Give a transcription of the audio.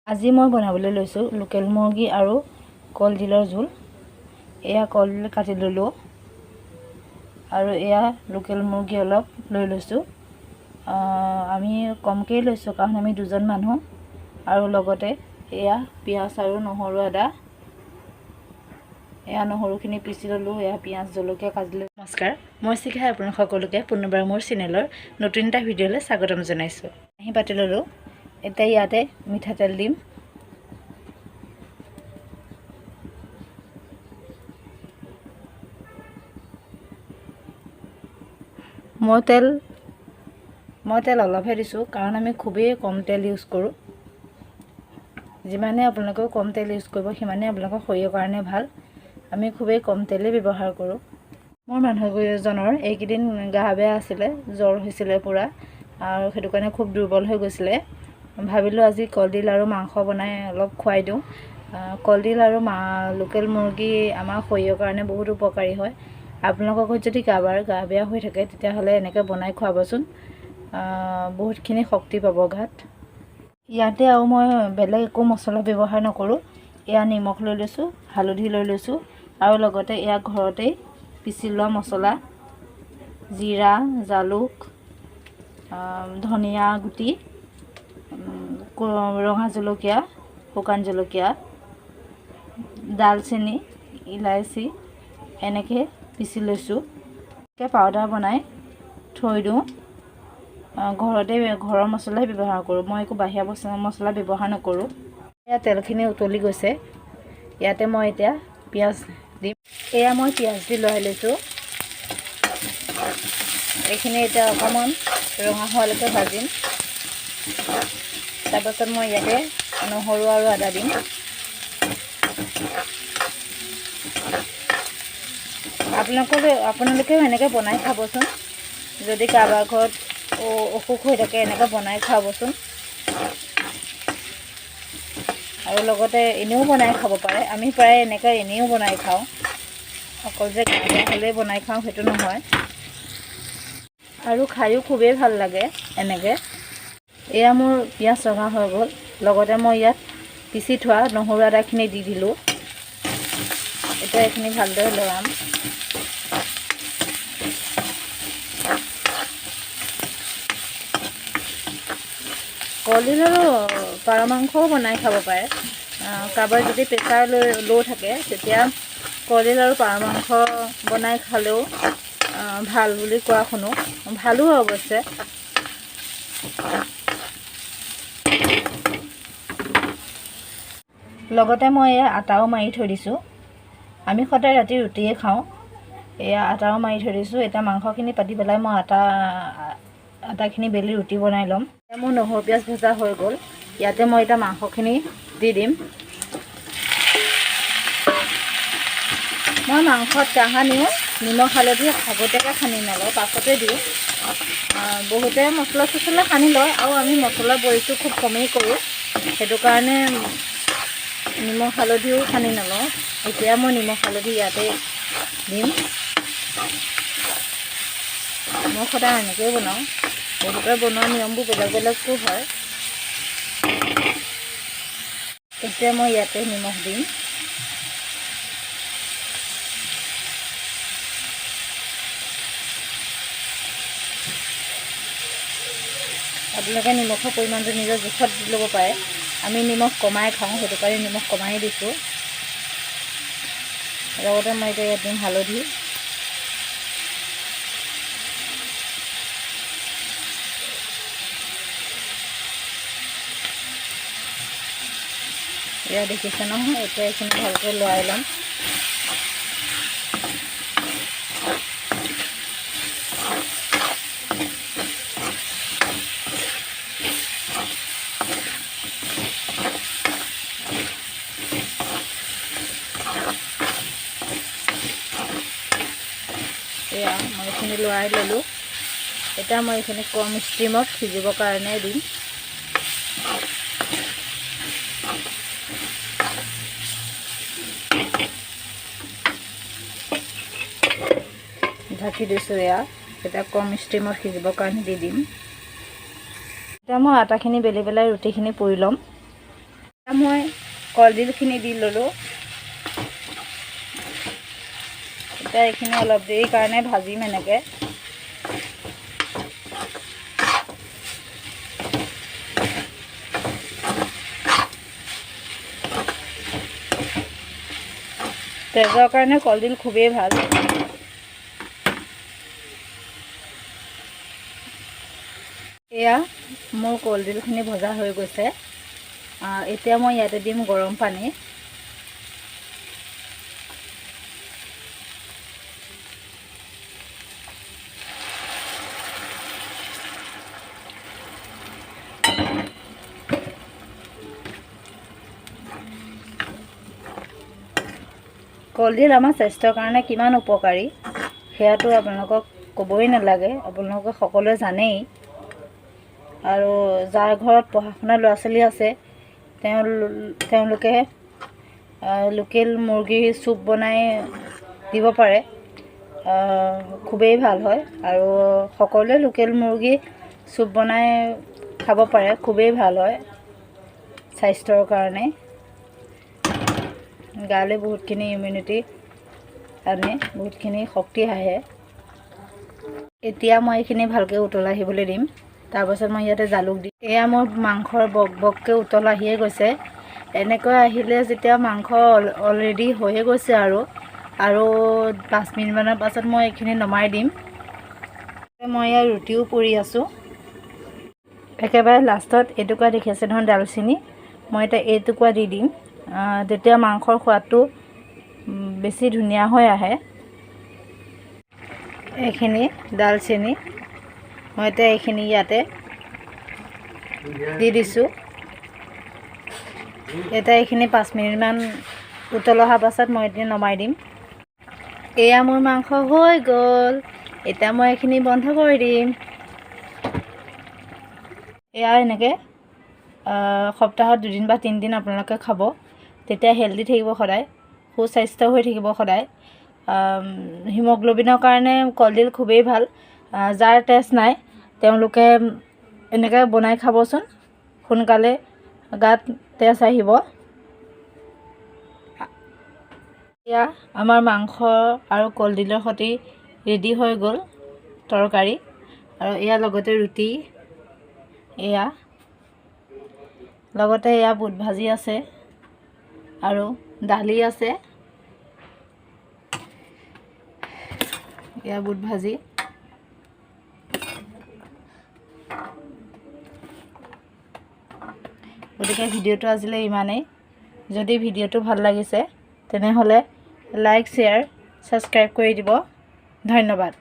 আজি মই বনাবলৈ লৈছোঁ লোকেল মুৰ্গী আৰু কলডিলৰ জোল। এয়া কলডিল কাটি ল'লোঁ আৰু এয়া লোকেল মুৰ্গী অলপ লৈ লৈছোঁ। আমি কমকৈ লৈছোঁ কাৰণ আমি দুজন মানুহ, আৰু লগতে এয়া পিঁয়াজ আৰু নহৰু আদা, এয়া নহৰুখিনি পিচি ল'লোঁ, এয়া পিঁয়াজ জলকীয়া কাটি ল'লোঁ। নমস্কাৰ, মই শিখাই আপোনালোক সকলোকে পুনৰবাৰ মোৰ চেনেলৰ নতুন এটা ভিডিঅ'লৈ স্বাগতম জনাইছোঁ। কাঁহী পাতি ল'লোঁ। এতিয়া ইয়াতে মিঠাতেল দিম। মই তেল অলপহে দিছোঁ কাৰণ আমি খুবেই কম তেল ইউজ কৰোঁ। যিমানে আপোনালোকেও কম তেল ইউজ কৰিব সিমানে আপোনালোকৰ শৰীৰৰ কাৰণে ভাল। আমি খুবেই কম তেলেই ব্যৱহাৰ কৰোঁ। মোৰ মানুহজনৰ এইকেইদিন গা বেয়া আছিলে, জ্বৰ হৈছিলে পূৰা, আৰু সেইটো কাৰণে খুব দুৰ্বল হৈ গৈছিলে। ভাবিলোঁ আজি কলডিল আৰু মাংস বনাই অলপ খুৱাই দিওঁ। কলডিল আৰু লোকেল মুৰ্গী আমাৰ শৰীৰৰ কাৰণে বহুত উপকাৰী হয়। আপোনালোকৰ ঘৰত যদি কাৰোবাৰ গা বেয়া হৈ থাকে তেতিয়াহ'লে এনেকৈ বনাই খুৱাবচোন, বহুতখিনি শক্তি পাব গাত। ইয়াতে আৰু মই বেলেগ একো মছলা ব্যৱহাৰ নকৰোঁ। এয়া নিমখ লৈ লৈছোঁ, হালধি লৈ লৈছোঁ, আৰু লগতে এয়া ঘৰতেই পিচি লোৱা মছলা, জিৰা, জালুক, ধনিয়া গুটি, ৰঙা জলকীয়া, শুকান জলকীয়া, ডালচেনি, ইলাচি এনেকৈ পিচি লৈছোঁ। পাউডাৰ বনাই থৈ দিওঁ। ঘৰৰ মছলাই ব্যৱহাৰ কৰোঁ, মই একো বাহিৰা মছলা ব্যৱহাৰ নকৰোঁ। এয়া তেলখিনি উতলি গৈছে, ইয়াতে মই এতিয়া পিঁয়াজ দিম। এয়া মই পিঁয়াজ দি লৰাই লৈছোঁ। এইখিনি এতিয়া অকণমান ৰঙা হোৱালৈকে ভাজিম। তাৰপাছত মই ইয়াতে নহৰু আৰু আদা দিম। আপোনালোকেও এনেকৈ বনাই খাবচোন। যদি কাৰোবাৰ ঘৰত অসুখ হৈ থাকে এনেকৈ বনাই খুৱাবচোন। আৰু লগতে এনেও বনাই খাব পাৰে। আমি প্ৰায় এনেকৈ এনেও বনাই খাওঁ, অকল যে গা বেয়া হ'লেই বনাই খাওঁ সেইটো নহয়। আৰু খায়ো খুবেই ভাল লাগে এনেকৈ। এয়া মোৰ পিঁয়াজ ৰঙা হৈ গ'ল, লগতে মই ইয়াত পিচি থোৱা নহৰু আদাখিনি দি দিলোঁ। এতিয়া এইখিনি ভালদৰে লৰাম। কলডিল আৰু পাৰ মাংসও বনাই খাব পাৰে। কাৰোবাৰ যদি প্ৰেছাৰ ল' থাকে তেতিয়া কলডিল আৰু পাৰ মাংস বনাই খালেও ভাল বুলি কোৱা শুনো। ভালো অৱশ্যে। লগতে মই এয়া আটাও মাৰি থৈ দিছোঁ। আমি সদায় ৰাতি ৰুটিয়ে খাওঁ। এয়া আটাও মাৰি থৈ দিছোঁ। এতিয়া মাংসখিনি পাতি পেলাই মই আটাখিনি বেলি ৰুটি বনাই ল'ম। মোৰ নহৰু পিঁয়াজ ভজা হৈ গ'ল। ইয়াতে মই এতিয়া মাংসখিনি দি দিম। মই মাংসত কাহানিও নিমখ হালধি আগতীয়াকৈ সানি নলওঁ, পাছতে দিওঁ। বহুতে মছলা চছলা সানি লয়, আৰু আমি মছলাৰ প্ৰয়োগটো খুব কমেই কৰোঁ। সেইটো কাৰণে নিমখ হালধিও সানি নলওঁ। এতিয়া মই নিমখ হালধি ইয়াতে দিম। মই সদায় এনেকৈয়ে বনাওঁ। বহুতৰ বনোৱা নিয়মবোৰ বেলেগ বেলেগটো হয়। এতিয়া মই ইয়াতে নিমখ দিম। আপোনালোকে নিমখৰ পৰিমাণটো নিজৰ জোখত দি ল'ব পাৰে। আমি নিমখ কমাই খাওঁ, সেইটো কাৰণে নিমখ কমাই দিছোঁ। লগতে মই এতিয়া ইয়াত দিম হালধি। এয়া দেখিছে নহয়, এতিয়া এইখিনি ভালকৈ লৰাই ল'ম। এয়া মই এইখিনি লৰাই ল'লোঁ। এতিয়া মই এইখিনি কম ষ্টিমত সিজিবৰ কাৰণে দিম। ঢাকি দিছোঁ। এয়া এতিয়া কম ষ্টিমত সিজিবৰ কাৰণে দি দিম। এতিয়া মই আটাখিনি বেলি পেলাই ৰুটিখিনি পুৰি ল'ম। কলডিলখিনি দি ল'লোঁ। এতিয়া এইখিনি অলপ দেৰি কাৰণে ভাজিম এনেকৈ। তেজৰ কাৰণে কলডিল খুবেই ভাল। এয়া মোৰ কলডিলখিনি ভজা হৈ গৈছে। এতিয়া মই ইয়াতে দিম গৰম পানী। কলডিল আমাৰ স্বাস্থ্যৰ কাৰণে কিমান উপকাৰী সেয়াটো আপোনালোকক ক'বই নালাগে, আপোনালোকে সকলোৱে জানেই। আৰু যাৰ ঘৰত পঢ়া শুনা ল'ৰা ছোৱালী আছে তেওঁলোকে লোকেল মুৰ্গীৰ চুপ বনাই দিব পাৰে, খুবেই ভাল হয়। আৰু সকলোৱে লোকেল মুৰ্গী চুপ বনাই খাব পাৰে, খুবেই ভাল হয় স্বাস্থ্যৰ কাৰণে। গালৈ বহুতখিনি ইমিউনিটি আনে, বহুতখিনি শক্তি আহে। এতিয়া মই এইখিনি ভালকৈ উতল আহিবলৈ দিম। তাৰপাছত মই ইয়াতে জালুক দিম। এয়া মোৰ মাংসৰ বককৈ উতল আহিয়ে গৈছে। এনেকৈ আহিলে যেতিয়া মাংস অলৰেডি হৈয়ে গৈছে আৰু 5 মিনিটমানৰ পাছত মই এইখিনি নমাই দিম। মই ইয়াৰ ৰুটিও পুৰি আছোঁ। একেবাৰে লাষ্টত এটুকুৰা দেখিছে নহয় ডালচেনি, মই এতিয়া এইটুকুৰা দি দিম। তেতিয়া মাংসৰ সোৱাদটো বেছি ধুনীয়া হৈ আহে। এইখিনি ডালচেনি মই এতিয়া এইখিনি ইয়াতে দি দিছোঁ। এতিয়া এইখিনি 5 মিনিটমান উতল অহাৰ পাছত মই এতিয়া নমাই দিম। এয়া মোৰ মাংস হৈ গ'ল। এতিয়া মই এইখিনি বন্ধ কৰি দিম। এয়া এনেকৈ সপ্তাহত 2 দিন বা 3 দিন আপোনালোকে খাব, তেতিয়া হেল্ডি থাকিব সদায়, সুস্বাস্থ্য হৈ থাকিব সদায়। হিমগ্ল'বিনৰ কাৰণে কলডিল খুবেই ভাল। যাৰ তেজ নাই তেওঁলোকে এনেকৈ বনাই খাবচোন, সোনকালে গাত তেজ আহিব। এয়া আমাৰ মাংস আৰু কলডিলৰ সৈতে ৰেডি হৈ গ'ল তৰকাৰী। আৰু এয়া লগতে ৰুটি, এয়া লগতে এয়া বুট ভাজি আছে আৰু দালি আছে। এয়া বুট ভাজি। গতিকে ভিডিঅ'টো আজিলৈ ইমানেই। যদি ভিডিঅ'টো ভাল লাগিছে তেনেহ'লে লাইক, শ্বেয়াৰ, ছাবস্ক্ৰাইব কৰি দিব। ধন্যবাদ।